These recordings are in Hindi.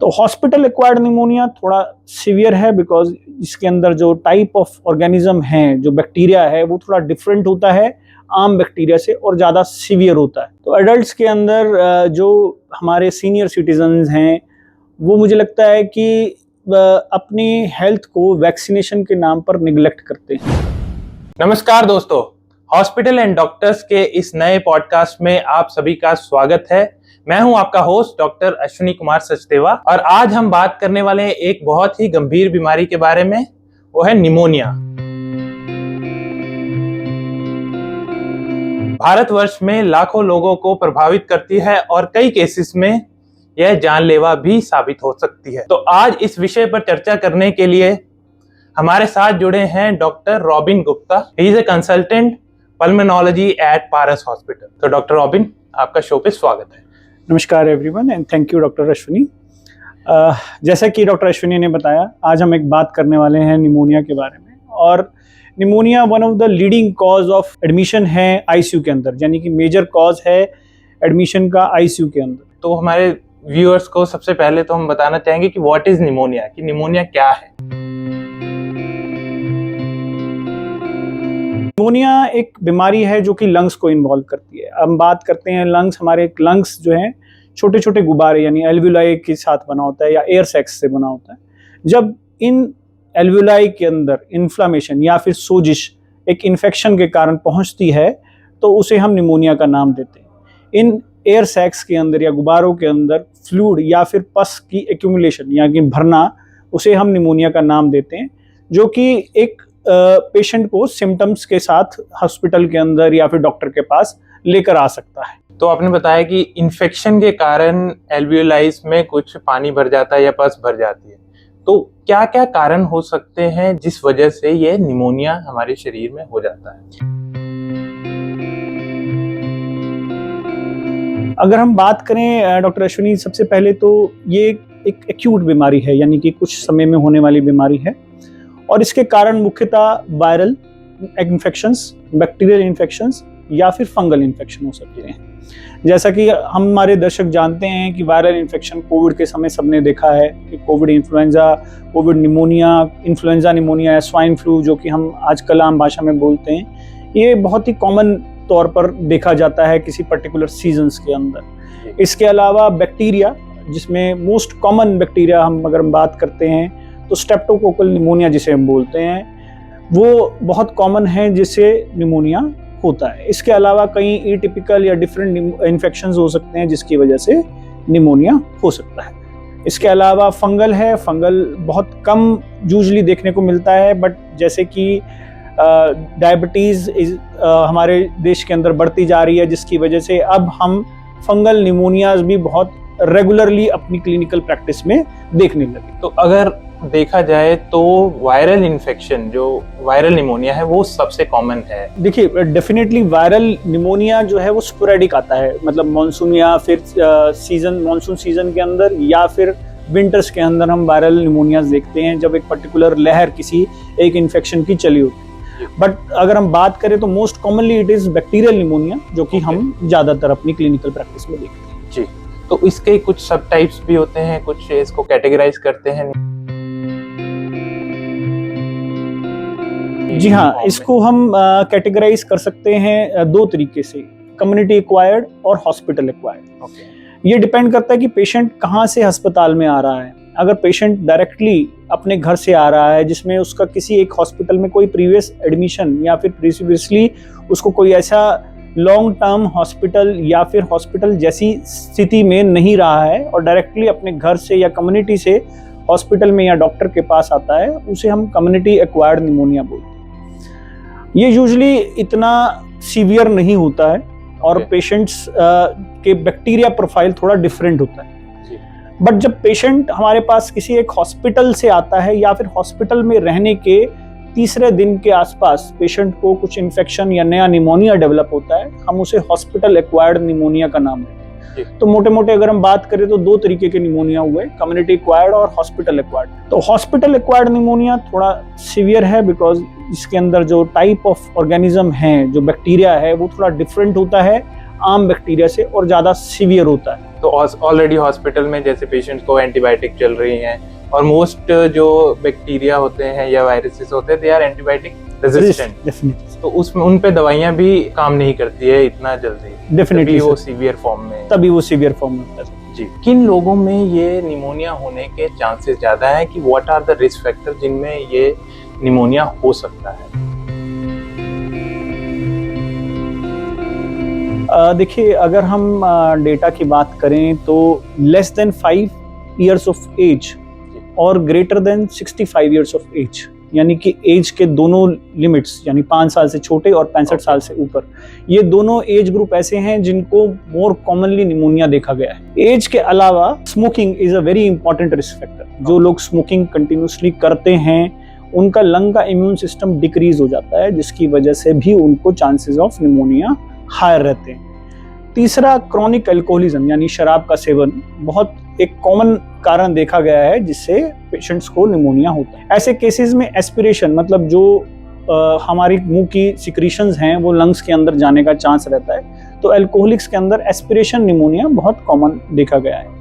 तो हॉस्पिटल एक्वायर्ड निमोनिया थोड़ा सीवियर है बिकॉज इसके अंदर जो टाइप ऑफ ऑर्गेनिज्म है, जो बैक्टीरिया है, वो थोड़ा डिफरेंट होता है आम बैक्टीरिया से और ज़्यादा सीवियर होता है। तो एडल्ट्स के अंदर जो हमारे सीनियर सिटीजन्स हैं वो मुझे लगता है कि अपनी हेल्थ को वैक्सीनेशन के नाम पर निगलेक्ट करते हैं। नमस्कार दोस्तों, हॉस्पिटल एंड डॉक्टर्स के इस नए पॉडकास्ट में आप सभी का स्वागत है। मैं हूं आपका होस्ट डॉक्टर अश्विनी कुमार सचदेवा और आज हम बात करने वाले हैं एक बहुत ही गंभीर बीमारी के बारे में, वो है निमोनिया। भारतवर्ष में लाखों लोगों को प्रभावित करती है और कई केसेस में यह जानलेवा भी साबित हो सकती है। तो आज इस विषय पर चर्चा करने के लिए हमारे साथ जुड़े हैं doctor Robin Gupta. He is a consultant pulmonology at Paras hospital. तो डॉक्टर रॉबिन, आपका शो पे स्वागत है। नमस्कार everyone and thank you doctor Ashwini. जैसा कि डॉक्टर अश्विनी ने बताया, आज हम एक बात करने वाले हैं निमोनिया के बारे में। और pneumonia one of the leading cause of admission है आईसीयू के अंदर, यानी कि मेजर कॉज है एडमिशन का आईसीयू के अंदर। तो हमारे व्यूअर्स को सबसे पहले तो हम बताना चाहेंगे कि व्हाट इज निमोनिया, कि निमोनिया क्या है। निमोनिया एक बीमारी है जो कि लंग्स को इन्वॉल्व करती है। हम बात करते हैं लंग्स, हमारे लंग्स जो हैं छोटे छोटे गुब्बारे यानी एल्वियोलाई के साथ बना होता है या एयर सैक्स से बना होता है। जब इन एल्वियोलाई के अंदर इन्फ्लामेशन या फिर सोजिश एक इन्फेक्शन के कारण पहुंचती है तो उसे हम निमोनिया का नाम देते हैं। इन एयर सैक्स के अंदर या गुब्बारों के अंदर फ्लूइड या फिर पस की एक्यूमुलेशन यानी कि भरना, उसे हम निमोनिया का नाम देते हैं, जो कि एक पेशेंट को सिम्टम्स के साथ हॉस्पिटल के अंदर या फिर डॉक्टर के पास लेकर आ सकता है। तो आपने बताया कि इन्फेक्शन के कारण एल्वियोलाइज में कुछ पानी भर जाता है या पस भर जाती है। तो क्या क्या कारण हो सकते हैं जिस वजह से ये निमोनिया हमारे शरीर में हो जाता है? अगर हम बात करें डॉक्टर अश्विनी, सबसे पहले तो ये एक एक्यूट बीमारी है, यानी कि कुछ समय में होने वाली बीमारी है और इसके कारण मुख्यतः वायरल इन्फेक्शंस, बैक्टीरियल इन्फेक्शंस या फिर फंगल इन्फेक्शन हो सकते हैं। जैसा कि हमारे दर्शक जानते हैं कि वायरल इन्फेक्शन कोविड के समय सबने देखा है कि Covid influenza, Covid pneumonia, influenza pneumonia या स्वाइन फ्लू जो कि हम आजकल आम भाषा में बोलते हैं, ये बहुत ही कॉमन तौर पर देखा जाता है किसी पर्टिकुलर सीजन्स के अंदर। इसके अलावा बैक्टीरिया, जिसमें मोस्ट कॉमन बैक्टीरिया हम अगर बात करते हैं तो स्ट्रेप्टोकोकल निमोनिया जिसे हम बोलते हैं, वो बहुत कॉमन है जिससे निमोनिया होता है। इसके अलावा कई एटिपिकल या डिफरेंट इन्फेक्शंस हो सकते हैं जिसकी वजह से निमोनिया हो सकता है। इसके अलावा फंगल है। फंगल बहुत कम यूजुअली देखने को मिलता है, बट जैसे कि डायबिटीज़ हमारे देश के अंदर बढ़ती जा रही है, जिसकी वजह से अब हम फंगल निमोनियाज भी बहुत रेगुलरली अपनी क्लिनिकल प्रैक्टिस में देखने लगे। तो अगर देखा जाए तो वायरल इन्फेक्शन, जो वायरल निमोनिया है, वो सबसे कॉमन है। देखिए, डेफिनेटली वायरल निमोनिया जो है वो स्पोरेडिक आता है, मतलब मानसून या फिर मानसून सीजन के अंदर या फिर विंटर्स के अंदर हम वायरल निमोनिया देखते हैं जब एक पर्टिकुलर लहर किसी एक इन्फेक्शन की चली होती है। बट अगर हम बात करें तो most commonly it is bacterial pneumonia, जो कि हम ज्यादातर अपनी क्लिनिकल प्रैक्टिस में देखते हैं। जी, तो इसके कुछ सब टाइप्स भी होते हैं, कुछ इसको कैटेगराइज करते हैं। जी हाँ, इसको हम कैटेगराइज कर सकते हैं दो तरीके से, कम्युनिटी एक्वायर्ड और हॉस्पिटल एक्वायर्ड। ये डिपेंड करता है कि पेशेंट कहाँ से अस्पताल में आ रहा है। अगर पेशेंट डायरेक्टली अपने घर से आ रहा है जिसमें उसका किसी एक हॉस्पिटल में कोई प्रीवियस एडमिशन या फिर प्रीवियसली उसको कोई ऐसा लॉन्ग टर्म हॉस्पिटल या फिर हॉस्पिटल जैसी स्थिति में नहीं रहा है और डायरेक्टली अपने घर से या कम्युनिटी से हॉस्पिटल में या डॉक्टर के पास आता है, उसे हम कम्युनिटी एक्वायर्ड निमोनिया बोलते हैं। ये यूजुअली इतना सीवियर नहीं होता है और पेशेंट्स के बैक्टीरिया प्रोफाइल थोड़ा डिफरेंट होता है। बट जब पेशेंट हमारे पास किसी एक हॉस्पिटल से आता है या फिर हॉस्पिटल में रहने के तीसरे दिन के आसपास पेशेंट को कुछ इन्फेक्शन या नया निमोनिया डेवलप होता है, हम उसे हॉस्पिटल एक्वायर्ड निमोनिया का नाम देते हैं। तो मोटे मोटे अगर हम बात करें तो दो तरीके के निमोनिया हुए, कम्युनिटी एक्वायर्ड और हॉस्पिटल एक्वायर्ड। तो हॉस्पिटल एक्वायर्ड निमोनिया थोड़ा सीवियर है बिकॉज इसके अंदर जो टाइप ऑफ ऑर्गेनिज्म है, जो बैक्टीरिया है, वो थोड़ा डिफरेंट होता है आम बैक्टीरिया से और ज़्यादा सीवियर होता है। तो ऑलरेडी हॉस्पिटल में जैसे पेशेंट को एंटीबायोटिक चल रही हैं और मोस्ट जो बैक्टीरिया होते हैं या वायरसेस होते हैं दे आर एंटीबायोटिक रेजिस्टेंट, तो उसमें उन पे दवाइयां भी काम नहीं करती है इतना जल्दी, डेफिनेटली वो सीवियर फॉर्म में, तभी वो सीवियर फॉर्म में होता है। जी, किन लोगों में ये निमोनिया होने के चांसेस ज्यादा है कि what are the risk factor जिनमें ये निमोनिया हो सकता है? देखिए, अगर हम डेटा की बात करें तो less than 5 years of age और greater than 65 years of age, यानी कि एज के दोनों लिमिट्स, यानी 5 साल से छोटे और 65 साल से ऊपर, ये दोनों एज ग्रुप ऐसे हैं जिनको मोर कॉमनली निमोनिया देखा गया है। एज के अलावा smoking is a very important risk factor. जो लोग स्मोकिंग कंटिन्यूसली करते हैं उनका लंग का इम्यून सिस्टम डिक्रीज हो जाता है, जिसकी वजह से भी उनको चांसेस ऑफ निमोनिया हायर रहते हैं। तीसरा, क्रॉनिक अल्कोहलिज्म यानी शराब का सेवन बहुत एक कॉमन कारण देखा गया है जिससे पेशेंट्स को निमोनिया होता है। ऐसे केसेस में एस्पिरेशन, मतलब जो हमारी मुंह की सिक्रीशंस हैं वो लंग्स के अंदर जाने का चांस रहता है, तो अल्कोहलिक्स के अंदर एस्पिरेशन निमोनिया बहुत कॉमन देखा गया है।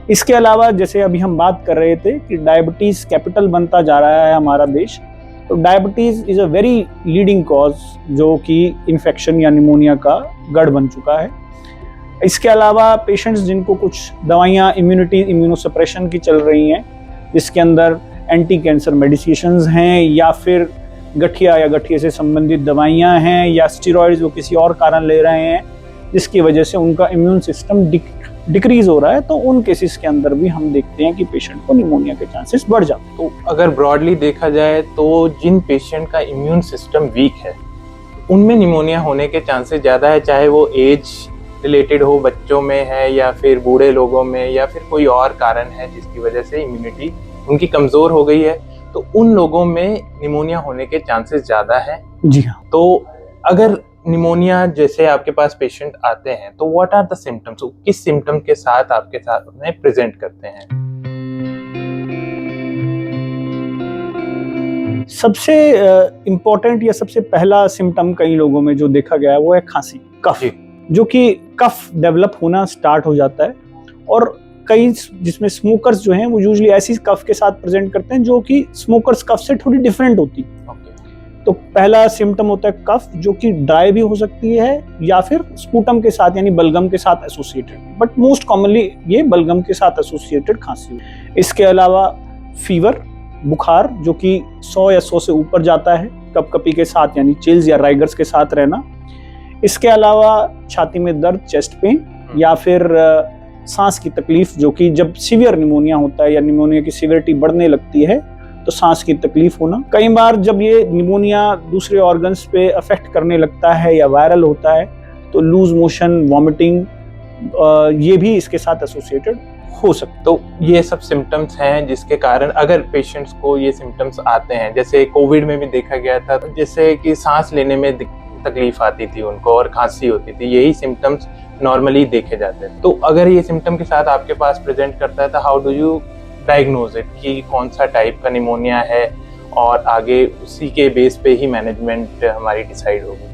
इसके अलावा जैसे अभी हम बात कर रहे थे कि डायबिटीज कैपिटल बनता जा रहा है हमारा देश, तो diabetes is a very leading cause जो कि इन्फेक्शन या निमोनिया का गढ़ बन चुका है। इसके अलावा पेशेंट्स जिनको कुछ दवाइयाँ इम्यूनोसप्रेशन की चल रही हैं, जिसके अंदर एंटी कैंसर मेडिसिशंस हैं या फिर गठिया या गठिए से संबंधित दवाइयाँ हैं या स्टेरॉइड्स वो किसी और कारण ले रहे हैं जिसकी वजह से उनका इम्यून सिस्टम डिक्रीज हो रहा है, तो उन केसेस के अंदर भी हम देखते हैं कि पेशेंट को निमोनिया के चांसेस बढ़ जाते हैं। तो अगर ब्रॉडली देखा जाए तो जिन पेशेंट का इम्यून सिस्टम वीक है उनमें निमोनिया होने के चांसेस ज़्यादा है, चाहे वो एज रिलेटेड हो, बच्चों में है या फिर बूढ़े लोगों में या फिर कोई और कारण है जिसकी वजह से इम्यूनिटी उनकी कमज़ोर हो गई है, तो उन लोगों में निमोनिया होने के चांसेस ज़्यादा है। जी हाँ। तो अगर निमोनिया जैसे आपके पास पेशेंट आते हैं तो व्हाट आर द सिम्टम्स, किस सिम्टम के साथ आपके साथ उन्हें प्रेजेंट करते हैं? सबसे इम्पोर्टेंट या सबसे पहला सिम्टम कई लोगों में जो देखा गया है वो है खांसी, कफ, जो कि कफ डेवलप होना स्टार्ट हो जाता है। और कई जिसमें स्मोकर्स जो हैं वो यूजुअली ऐसी कफ के साथ प्रेजेंट करते हैं जो कि स्मोकर्स कफ से थोड़ी डिफरेंट होती है। तो पहला सिम्टम होता है कफ, जो कि ड्राई भी हो सकती है या फिर स्पूटम के साथ यानी बलगम के साथ एसोसिएटेड, बट मोस्ट कॉमनली ये बलगम के साथ एसोसिएटेड खांसी। इसके अलावा फीवर, बुखार, जो कि 100 या 100 से ऊपर जाता है, कपकपी के साथ यानी चिल्स या राइगर्स के साथ रहना। इसके अलावा छाती में दर्द, चेस्ट पेन या फिर सांस की तकलीफ, जो कि जब सीवियर निमोनिया होता है या निमोनिया की सीवियरिटी बढ़ने लगती है तो सांस की तकलीफ होना। कई बार जब ये निमोनिया दूसरे ऑर्गन्स पे अफेक्ट करने लगता है या वायरल होता है तो लूज मोशन, वॉमिटिंग, ये भी इसके साथ एसोसिएटेड हो सकता है। तो ये सब सिम्टम्स हैं जिसके कारण अगर पेशेंट्स को ये सिम्टम्स आते हैं, जैसे कोविड में भी देखा गया था, जैसे कि सांस लेने में तकलीफ आती थी उनको और खांसी होती थी, यही सिम्टम्स नॉर्मली देखे जाते हैं। तो अगर ये सिम्टम के साथ आपके पास प्रेजेंट करता है तो how do you diagnose it कि कौन सा टाइप का निमोनिया है, और आगे उसी के बेस पे ही मैनेजमेंट हमारी डिसाइड होगी।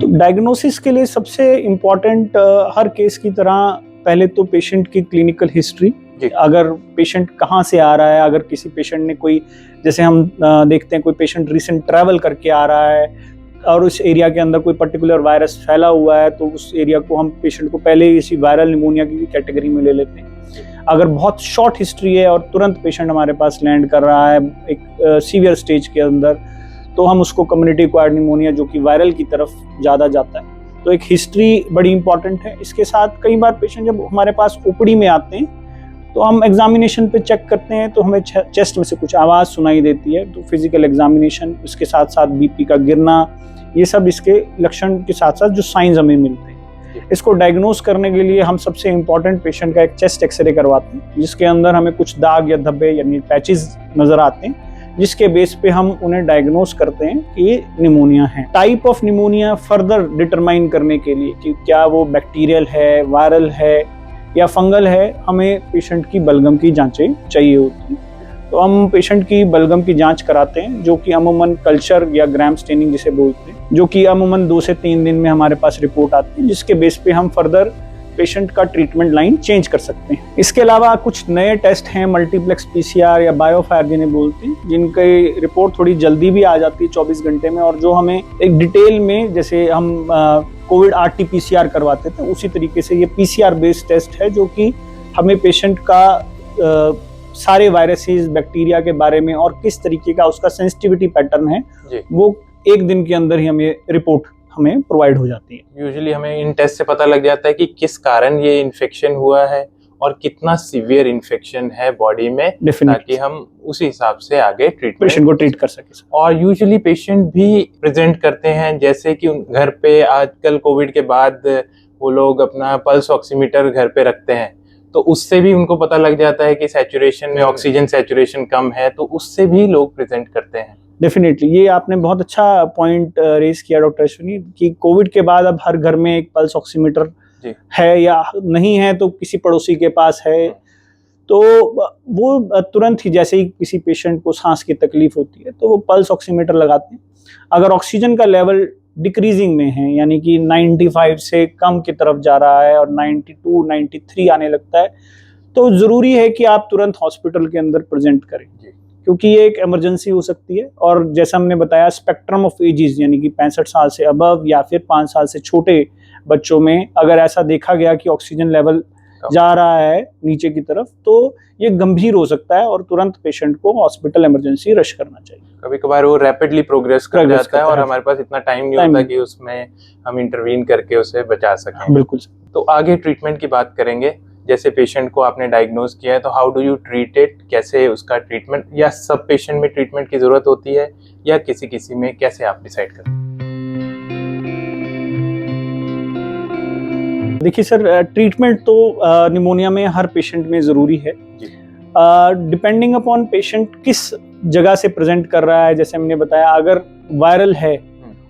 तो डायग्नोसिस के लिए सबसे इम्पोर्टेंट हर केस की तरह पहले तो पेशेंट की क्लिनिकल हिस्ट्री, अगर पेशेंट कहाँ से आ रहा है, अगर किसी पेशेंट ने कोई, जैसे हम देखते हैं कोई पेशेंट रिसेंट ट्रैवल करके आ रहा है और उस एरिया के अंदर कोई पर्टिकुलर वायरस फैला हुआ है तो उस एरिया को हम पेशेंट को पहले इसी वायरल निमोनिया की कैटेगरी में ले लेते हैं। अगर बहुत शॉर्ट हिस्ट्री है और तुरंत पेशेंट हमारे पास लैंड कर रहा है एक सीवियर स्टेज के अंदर, तो हम उसको कम्युनिटी एक्वायर्ड निमोनिया, जो कि वायरल की तरफ ज़्यादा जाता है। तो एक हिस्ट्री बड़ी इंपॉर्टेंट है। इसके साथ कई बार पेशेंट जब हमारे पास ओपीडी में आते हैं तो हम एग्जामिनेशन पे चेक करते हैं तो हमें चेस्ट में से कुछ आवाज़ सुनाई देती है, तो फिजिकल एग्जामिनेशन, उसके साथ साथ बीपी का गिरना, ये सब इसके लक्षण के साथ साथ जो साइंस हमें मिलते हैं। इसको डायग्नोस करने के लिए हम सबसे इम्पॉर्टेंट पेशेंट का एक चेस्ट एक्सरे करवाते हैं, जिसके अंदर हमें कुछ दाग या धब्बे यानी पैचेस नजर आते हैं, जिसके बेस पे हम उन्हें डायग्नोस करते हैं कि ये निमोनिया है। Type of pneumonia further determine करने के लिए कि क्या वो बैक्टीरियल है, वायरल है या फंगल है, हमें पेशेंट की बलगम की जांचें चाहिए होती हैं। तो हम पेशेंट की बलगम की जांच कराते हैं, जो कि अमूमन कल्चर या ग्राम स्टेनिंग जिसे बोलते हैं, जो कि अमूमन 2 से 3 दिन में हमारे पास रिपोर्ट आती है, जिसके बेस पे हम फर्दर पेशेंट का ट्रीटमेंट लाइन चेंज कर सकते हैं। इसके अलावा कुछ नए टेस्ट हैं, मल्टीप्लेक्स पीसीआर या बायोफायर जिन्हें बोलते हैं, जिनकी रिपोर्ट थोड़ी जल्दी भी आ जाती है 24 घंटे में, और जो हमें एक डिटेल में, जैसे हम कोविड आरटी-पीसीआर करवाते थे उसी तरीके से ये पीसीआर बेस्ड टेस्ट है, जो कि हमें पेशेंट का सारे वायरसेस, बैक्टीरिया के बारे में और किस तरीके का उसका सेंसिटिविटी पैटर्न है वो एक दिन के अंदर ही हमें रिपोर्ट हमें प्रोवाइड हो जाती है। यूजुअली हमें इन टेस्ट से पता लग जाता है कि किस कारण ये इन्फेक्शन हुआ है और कितना सीवियर इन्फेक्शन है बॉडी में, ताकि हम उसी हिसाब से आगे पेशेंट को ट्रीट कर सके। और यूजुअली पेशेंट भी प्रेजेंट करते हैं, जैसे कि घर पे आजकल कोविड के बाद वो लोग अपना पल्स ऑक्सीमीटर घर पे रखते हैं, तो उससे भी उनको पता लग जाता है कि सैचुरेशन में ऑक्सीजन सैचुरेशन कम है, तो उससे भी लोग प्रेजेंट करते हैं। डेफिनेटली, ये आपने बहुत अच्छा पॉइंट रेज किया डॉक्टर अश्विनी, कि कोविड के बाद अब हर घर में एक पल्स ऑक्सीमीटर है, या नहीं है तो किसी पड़ोसी के पास है, तो वो तुरंत ही जैसे ही किसी पेशेंट को सांस की तकलीफ होती है तो वो पल्स ऑक्सीमीटर लगाते हैं। अगर ऑक्सीजन का लेवल डिक्रीजिंग में है, यानी कि 95 से कम की तरफ जा रहा है और 92, 93 आने लगता है, तो जरूरी है कि आप तुरंत हॉस्पिटल के अंदर प्रेजेंट करें, क्योंकि ये एक इमरजेंसी हो सकती है। और जैसा हमने बताया, स्पेक्ट्रम ऑफ एजेस, यानी कि 65 साल से अबव या फिर 5 साल से छोटे बच्चों में अगर ऐसा देखा गया कि ऑक्सीजन लेवल जा रहा है नीचे की तरफ, तो ये गंभीर हो सकता है और तुरंत पेशेंट को हॉस्पिटल इमरजेंसी रश करना चाहिए। कभी कभार वो रैपिडली प्रोग्रेस कर जाता है और हमारे पास इतना टाइम नहीं होता कि उसमें हम इंटरवीन करके उसे बचा सकें। बिल्कुल। तो आगे ट्रीटमेंट की बात करेंगे। जैसे पेशेंट को आपने डायग्नोज किया है, तो how do you treat it, कैसे उसका ट्रीटमेंट, या सब पेशेंट में ट्रीटमेंट की जरूरत होती है या किसी किसी में, कैसे आप डिसाइड करते हैं? देखिए सर, ट्रीटमेंट तो निमोनिया में हर पेशेंट में ज़रूरी है, डिपेंडिंग अपॉन पेशेंट किस जगह से प्रेजेंट कर रहा है। जैसे हमने बताया, अगर वायरल है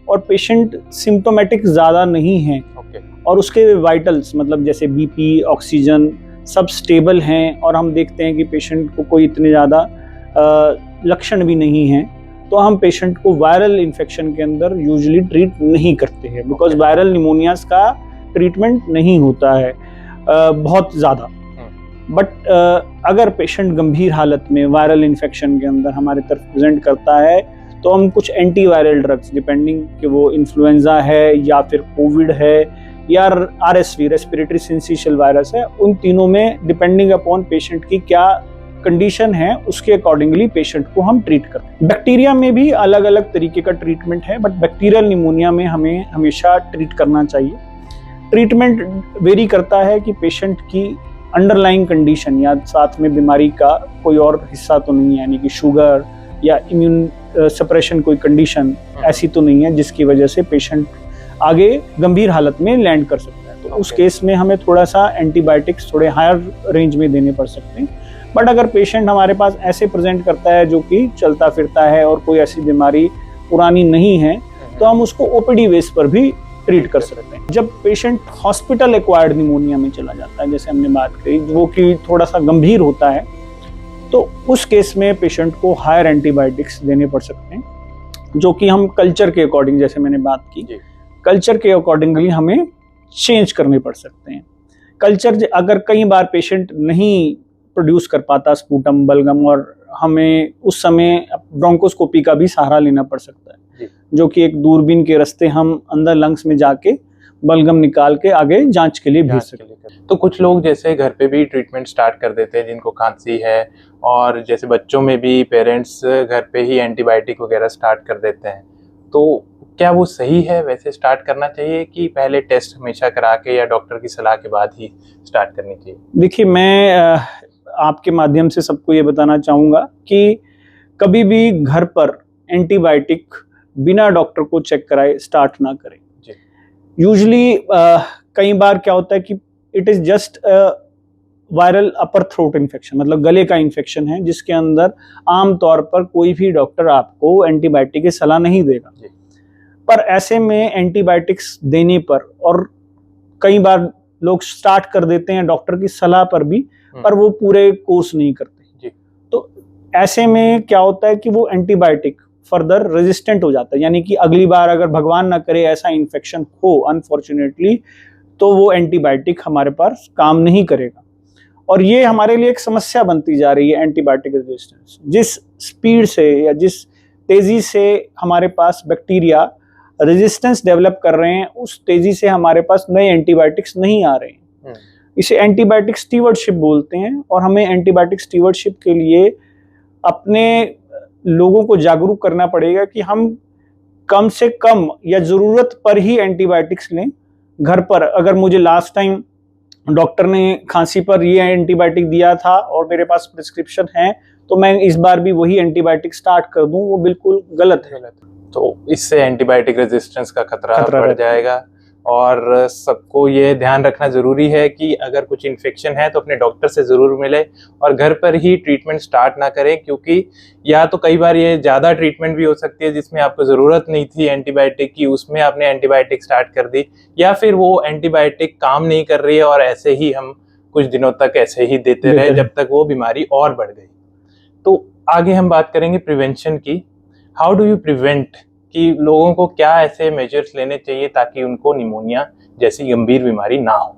और पेशेंट सिम्टोमेटिक ज़्यादा नहीं है और उसके वाइटल्स, मतलब जैसे बीपी, ऑक्सीजन सब स्टेबल हैं, और हम देखते हैं कि पेशेंट को कोई इतने ज़्यादा लक्षण भी नहीं हैं, तो हम पेशेंट को वायरल इन्फेक्शन के अंदर यूजुअली ट्रीट नहीं करते हैं, बिकॉज वायरल निमोनियाज का ट्रीटमेंट नहीं होता है बहुत ज़्यादा। बट अगर पेशेंट गंभीर हालत में वायरल इन्फेक्शन के अंदर हमारे तरफ प्रेजेंट करता है, तो हम कुछ एंटीवायरल ड्रग्स, डिपेंडिंग कि वो इन्फ्लुएंजा है या फिर कोविड है या आरएसवी, रेस्पिरेटरी सिंसिशियल वायरस है, उन तीनों में डिपेंडिंग अपॉन पेशेंट की क्या कंडीशन है उसके अकॉर्डिंगली पेशेंट को हम ट्रीट करते हैं। बैक्टीरिया में भी अलग अलग तरीके का ट्रीटमेंट है, बट बैक्टीरियल निमोनिया में हमें हमेशा ट्रीट करना चाहिए। ट्रीटमेंट वेरी करता है कि पेशेंट की अंडरलाइंग कंडीशन या साथ में बीमारी का कोई और हिस्सा तो नहीं है, यानी कि शुगर या इम्यून सप्रेशन कोई कंडीशन ऐसी तो नहीं है जिसकी वजह से पेशेंट आगे गंभीर हालत में लैंड कर सकता है। तो उस केस में हमें थोड़ा सा एंटीबायोटिक्स थोड़े हायर रेंज में देने पड़ सकते हैं। बट अगर पेशेंट हमारे पास ऐसे प्रेजेंट करता है जो कि चलता फिरता है और कोई ऐसी बीमारी पुरानी नहीं है, तो हम उसको ओपीडी बेस पर भी ट्रीट कर सकते हैं। जब पेशेंट हॉस्पिटल एक्वायर्ड निमोनिया में चला जाता है, जैसे हमने बात करी, वो कि थोड़ा सा गंभीर होता है, तो उस केस में पेशेंट को हायर एंटीबायोटिक्स देने पड़ सकते हैं, जो कि हम कल्चर के अकॉर्डिंग, जैसे मैंने बात की, कल्चर के अकॉर्डिंगली हमें चेंज करने पड़ सकते हैं। कल्चर अगर कई बार पेशेंट नहीं प्रोड्यूस कर पाता स्पूटम, बलगम, और हमें उस समय ब्रोंकोस्कोपी का भी सहारा लेना पड़ सकता है, जो कि एक दूरबीन के रास्ते हम अंदर लंग्स में जाके बलगम निकाल के आगे जांच के लिए भेज सकते हैं। तो कुछ लोग जैसे घर पे भी ट्रीटमेंट स्टार्ट कर देते हैं जिनको खांसी है, और जैसे बच्चों में भी पेरेंट्स घर पे ही एंटीबायोटिक वगैरह स्टार्ट कर देते हैं, तो क्या वो सही है? वैसे स्टार्ट करना चाहिए कि पहले टेस्ट हमेशा करा के या डॉक्टर की सलाह के बाद ही स्टार्ट करनी चाहिए? देखिए, मैं आपके माध्यम से सबको ये बताना चाहूँगा कि कभी भी घर पर एंटीबायोटिक बिना डॉक्टर को चेक कराए स्टार्ट ना करें। यूजुअली कई बार क्या होता है कि it is just viral upper throat infection, मतलब गले का इन्फेक्शन है, जिसके अंदर आमतौर पर कोई भी डॉक्टर आपको एंटीबायोटिक की सलाह नहीं देगा। पर ऐसे में एंटीबायोटिक्स देने पर, और कई बार लोग स्टार्ट कर देते हैं डॉक्टर की सलाह पर भी, पर वो पूरे कोर्स नहीं करते। तो ऐसे में क्या होता है कि वो एंटीबायोटिक फर्दर रेजिस्टेंट हो जाता है, यानी कि अगली बार अगर भगवान ना करे ऐसा इन्फेक्शन हो अनफॉर्चुनेटली, तो वो एंटीबायोटिक हमारे पास काम नहीं करेगा। और ये हमारे लिए एक समस्या बनती जा रही है एंटीबायोटिक रेजिस्टेंस। जिस स्पीड से या जिस तेजी से हमारे पास बैक्टीरिया रेजिस्टेंस डेवलप कर रहे हैं, उस तेजी से हमारे पास नए एंटीबायोटिक्स नहीं आ रहे हैं। इसे एंटीबायोटिक स्टीवर्डशिप बोलते हैं, और हमें एंटीबायोटिक स्टीवर्डशिप के लिए अपने लोगों को जागरूक करना पड़ेगा कि हम कम से कम या जरूरत पर ही एंटीबायोटिक्स लें। घर पर अगर मुझे लास्ट टाइम डॉक्टर ने खांसी पर ये एंटीबायोटिक दिया था और मेरे पास प्रिस्क्रिप्शन है, तो मैं इस बार भी वही एंटीबायोटिक स्टार्ट कर दूं, वो बिल्कुल गलत है। तो इससे एंटीबायोटिक रेजिस्टेंस का खतरा बढ़ जाएगा। और सबको ये ध्यान रखना जरूरी है कि अगर कुछ इन्फेक्शन है तो अपने डॉक्टर से जरूर मिले और घर पर ही ट्रीटमेंट स्टार्ट ना करें, क्योंकि या तो कई बार ये ज़्यादा ट्रीटमेंट भी हो सकती है जिसमें आपको ज़रूरत नहीं थी एंटीबायोटिक की, उसमें आपने एंटीबायोटिक स्टार्ट कर दी, या फिर वो एंटीबायोटिक काम नहीं कर रही है और ऐसे ही हम कुछ दिनों तक ऐसे ही देते रहे जब तक वो बीमारी और बढ़ गई। तो आगे हम बात करेंगे प्रिवेंशन की। हाउ डू यू प्रिवेंट, कि लोगों को क्या ऐसे मेजर्स लेने चाहिए ताकि उनको निमोनिया जैसी गंभीर बीमारी ना हो।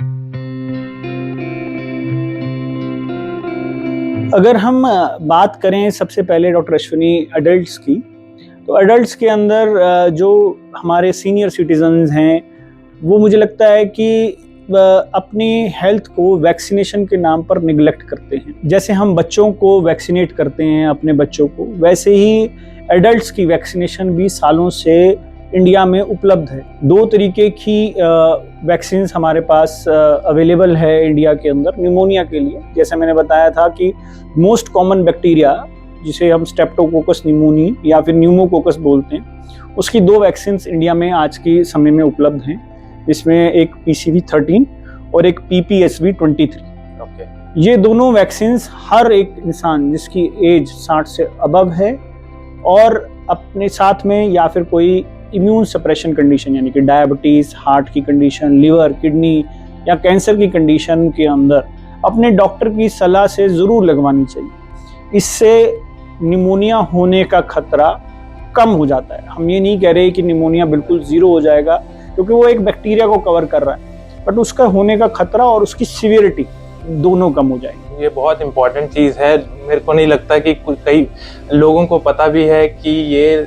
अगर हम बात करें सबसे पहले डॉक्टर अश्विनी एडल्ट्स की, तो एडल्ट्स के अंदर जो हमारे सीनियर सिटीजन्स हैं, वो मुझे लगता है कि अपनी हेल्थ को वैक्सीनेशन के नाम पर निगलेक्ट करते हैं। जैसे हम बच्चों को वैक्सीनेट करते हैं अपने बच्चों को, वैसे ही एडल्ट्स की वैक्सीनेशन भी सालों से इंडिया में उपलब्ध है। 2 तरीके की वैक्सीन हमारे पास अवेलेबल है इंडिया के अंदर निमोनिया के लिए। जैसे मैंने बताया था कि मोस्ट कॉमन बैक्टीरिया जिसे हम स्ट्रेप्टोकोकस निमोनी या फिर न्यूमोकोकस बोलते हैं, उसकी 2 वैक्सीन इंडिया में आज के समय में उपलब्ध हैं, जिसमें एक PCV13 और एक PPSV23। ये दोनों वैक्सीन हर एक इंसान जिसकी एज 60 से अबव है और अपने साथ में या फिर कोई इम्यून सप्रेशन कंडीशन यानी कि डायबिटीज, हार्ट की कंडीशन, लिवर, किडनी या कैंसर की कंडीशन के अंदर अपने डॉक्टर की सलाह से ज़रूर लगवानी चाहिए। इससे निमोनिया होने का खतरा कम हो जाता है। हम ये नहीं कह रहे कि निमोनिया बिल्कुल ज़ीरो हो जाएगा, क्योंकि वो एक बैक्टीरिया को कवर कर रहा है, बट उसका होने का खतरा और उसकी सीवियरिटी दोनों कम हो जाएंगे। ये बहुत इंपॉर्टेंट चीज़ है। मेरे को नहीं लगता कि कई लोगों को पता भी है कि ये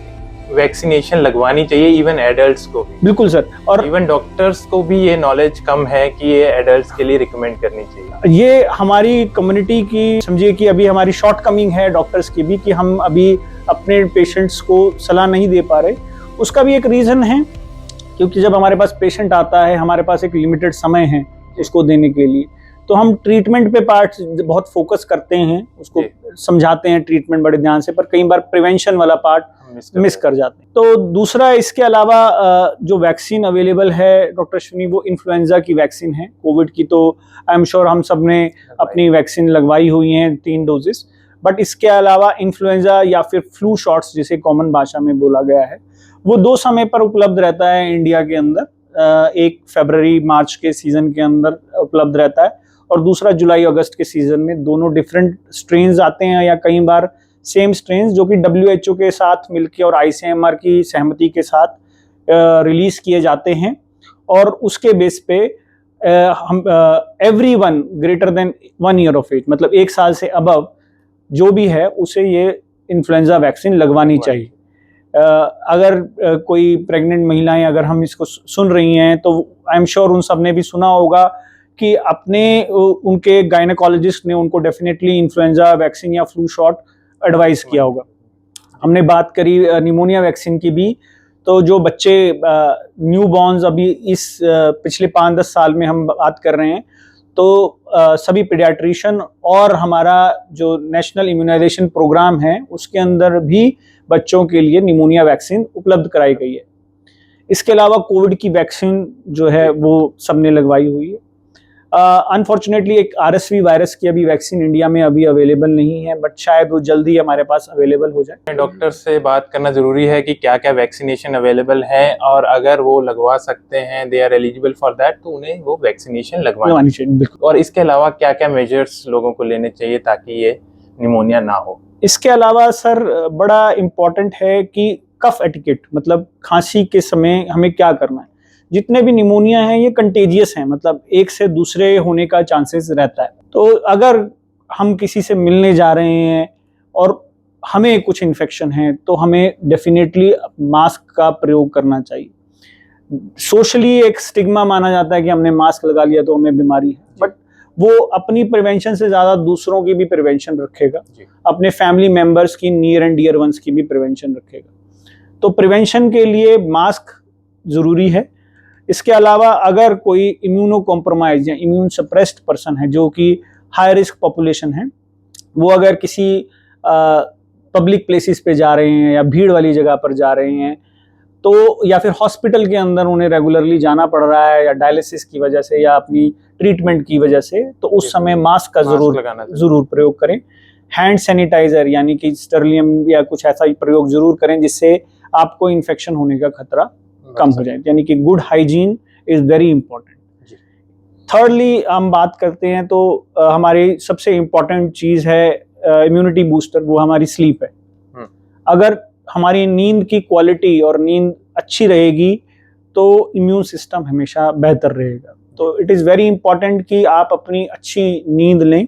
वैक्सीनेशन लगवानी चाहिए, इवन एडल्ट्स को भी। बिल्कुल सर, और इवन डॉक्टर्स को भी ये नॉलेज कम है कि ये एडल्ट्स के लिए रिकमेंड करनी चाहिए। ये हमारी कम्युनिटी की समझिए कि अभी हमारी शॉर्ट कमिंग है डॉक्टर्स की भी, कि हम अभी अपने पेशेंट्स को सलाह नहीं दे पा रहे। उसका भी एक रीज़न है, क्योंकि जब हमारे पास पेशेंट आता है, हमारे पास एक लिमिटेड समय है उसको देने के लिए, तो हम ट्रीटमेंट पे पार्ट बहुत फोकस करते हैं, उसको समझाते हैं ट्रीटमेंट बड़े ध्यान से, पर कई बार प्रिवेंशन वाला पार्ट मिस कर जाते हैं। तो दूसरा, इसके अलावा जो वैक्सीन अवेलेबल है डॉक्टर अश्विनी, वो इन्फ्लुएंजा की वैक्सीन है। कोविड की तो आई एम श्योर हम सब ने अपनी वैक्सीन लगवाई हुई हैं 3 डोजेस, बट इसके अलावा इन्फ्लुएंजा या फिर फ्लू शॉट्स जिसे कॉमन भाषा में बोला गया है, वो 2 समय पर उपलब्ध रहता है इंडिया के अंदर। एक फरवरी मार्च के सीजन के अंदर उपलब्ध रहता है और दूसरा जुलाई अगस्त के सीजन में। दोनों डिफरेंट स्ट्रेन्स आते हैं या कई बार सेम स्ट्रेन्स, जो कि WHO के साथ मिलकर और ICMR की सहमति के साथ रिलीज किए जाते हैं, और उसके बेस पे हम everyone greater than 1 year of age, मतलब 1 साल से अबव जो भी है, उसे ये इन्फ्लुएंजा वैक्सीन लगवानी चाहिए। अगर कोई प्रेग्नेंट महिलाएं अगर हम इसको सुन रही हैं, तो आई एम श्योर उन सब ने भी सुना होगा कि अपने उनके गायनेकोलॉजिस्ट ने उनको डेफिनेटली इन्फ्लुएंजा वैक्सीन या फ्लू शॉट एडवाइस किया होगा। हमने बात करी निमोनिया वैक्सीन की भी, तो जो बच्चे न्यू बॉर्न्स अभी इस पिछले 5-10 साल में हम बात कर रहे हैं, तो सभी पीडियाट्रिशियन और हमारा जो नेशनल इम्यूनाइजेशन प्रोग्राम है उसके अंदर भी बच्चों के लिए निमोनिया वैक्सीन उपलब्ध कराई गई है। इसके अलावा कोविड की वैक्सीन जो है वो सबने लगवाई हुई है। अनफॉर्चुनेटली एक RSV वायरस की अभी वैक्सीन इंडिया में अभी अवेलेबल नहीं है, बट शायद वो जल्दी हमारे पास अवेलेबल हो जाए। डॉक्टर से बात करना जरूरी है कि क्या क्या वैक्सीनेशन अवेलेबल है, और अगर वो लगवा सकते हैं, they are eligible for that, तो उन्हें वो वैक्सीनेशन लगवानी चाहिए। बिल्कुल। और इसके अलावा क्या क्या मेजर्स लोगों को लेने चाहिए ताकि ये निमोनिया ना हो। इसके अलावा सर बड़ा इम्पॉर्टेंट है कि कफ एटिकेट, मतलब खांसी के समय हमें क्या करना है। जितने भी निमोनिया हैं ये कंटेजियस हैं, मतलब एक से दूसरे होने का चांसेस रहता है। तो अगर हम किसी से मिलने जा रहे हैं और हमें कुछ इन्फेक्शन है तो हमें डेफिनेटली मास्क का प्रयोग करना चाहिए। सोशली एक स्टिग्मा माना जाता है कि हमने मास्क लगा लिया तो हमें बीमारी है, बट वो अपनी प्रिवेंशन से ज्यादा दूसरों की भी प्रिवेंशन रखेगा, अपने फैमिली मेंबर्स की, नियर एंड डियर वंस की भी प्रिवेंशन रखेगा। तो प्रिवेंशन के लिए मास्क जरूरी है। इसके अलावा अगर कोई इम्यूनो कॉम्प्रोमाइज या इम्यून सप्रेस्ड पर्सन है जो कि हाई रिस्क पॉपुलेशन है, वो अगर किसी पब्लिक प्लेसेस पे जा रहे हैं या भीड़ वाली जगह पर जा रहे हैं तो, या फिर हॉस्पिटल के अंदर उन्हें रेगुलरली जाना पड़ रहा है या डायलिसिस की वजह से या अपनी ट्रीटमेंट की वजह से, तो उस समय मास्क का जरूर प्रयोग करें। हैंड सैनिटाइजर यानी कि स्टरलियम या कुछ ऐसा ही प्रयोग जरूर करें जिससे आपको इन्फेक्शन होने का खतरा कम हो जाए, यानी कि good hygiene is very important. Thirdly हम बात करते हैं तो हमारी सबसे इम्पोर्टेंट चीज है इम्यूनिटी बूस्टर, वो हमारी स्लीप है। अगर हमारी नींद की क्वालिटी और नींद अच्छी रहेगी तो इम्यून सिस्टम हमेशा बेहतर रहेगा। तो इट इज़ वेरी इंपॉर्टेंट कि आप अपनी अच्छी नींद लें,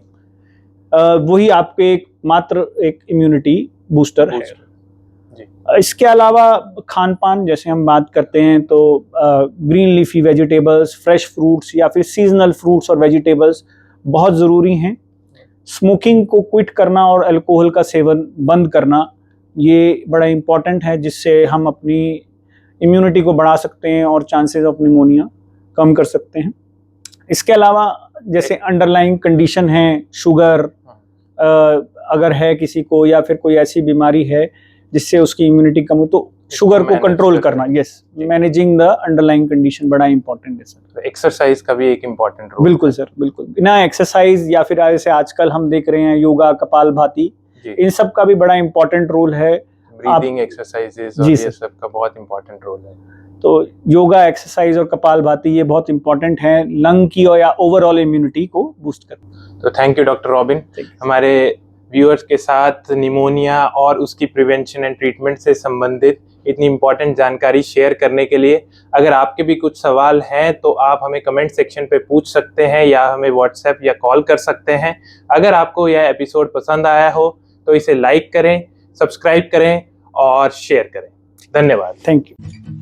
वही आपके मात्र एक इम्यूनिटी बूस्टर है। इसके अलावा खान पान जैसे हम बात करते हैं तो green leafy vegetables, fresh fruits या फिर सीजनल फ्रूट्स और वेजिटेबल्स बहुत ज़रूरी हैं। स्मोकिंग को क्विट करना और अल्कोहल का सेवन बंद करना ये बड़ा इम्पॉर्टेंट है, जिससे हम अपनी इम्यूनिटी को बढ़ा सकते हैं और चांसेस ऑफ निमोनिया कम कर सकते हैं। इसके अलावा जैसे अंडरलाइंग कंडीशन है, शुगर अगर है किसी को या फिर कोई ऐसी बीमारी है जिससे उसकी इम्यूनिटी कम हो तो शुगर को कंट्रोल करना, yes, managing the underlying condition बड़ा इंपॉर्टेंट है सर। एक्सरसाइज का भी एक इम्पॉर्टेंट रोल। बिल्कुल सर, बिल्कुल। बिना एक्सरसाइज या फिर जैसे आजकल हम देख रहे हैं योगा, कपालभाति, इन सब का भी बड़ा इंपॉर्टेंट रोल है। ब्रीदिंग एक्सरसाइजेस और ये सब का बहुत इंपॉर्टेंट रोल है। तो योगा, एक्सरसाइज और कपालभाति ये बहुत इंपॉर्टेंट है लंग की और या ओवरऑल इम्यूनिटी को बूस्ट करने। तो थैंक यू डॉक्टर रॉबिन, हमारे व्यूअर्स के साथ निमोनिया और उसकी प्रिवेंशन एंड ट्रीटमेंट से संबंधित इतनी इंपॉर्टेंट जानकारी शेयर करने के लिए। अगर आपके भी कुछ सवाल हैं तो आप हमें कमेंट सेक्शन पे पूछ सकते हैं या हमें व्हाट्सएप या कॉल कर सकते हैं। अगर आपको यह एपिसोड पसंद आया हो तो इसे लाइक करें, सब्सक्राइब करें और शेयर करें। धन्यवाद। Thank you.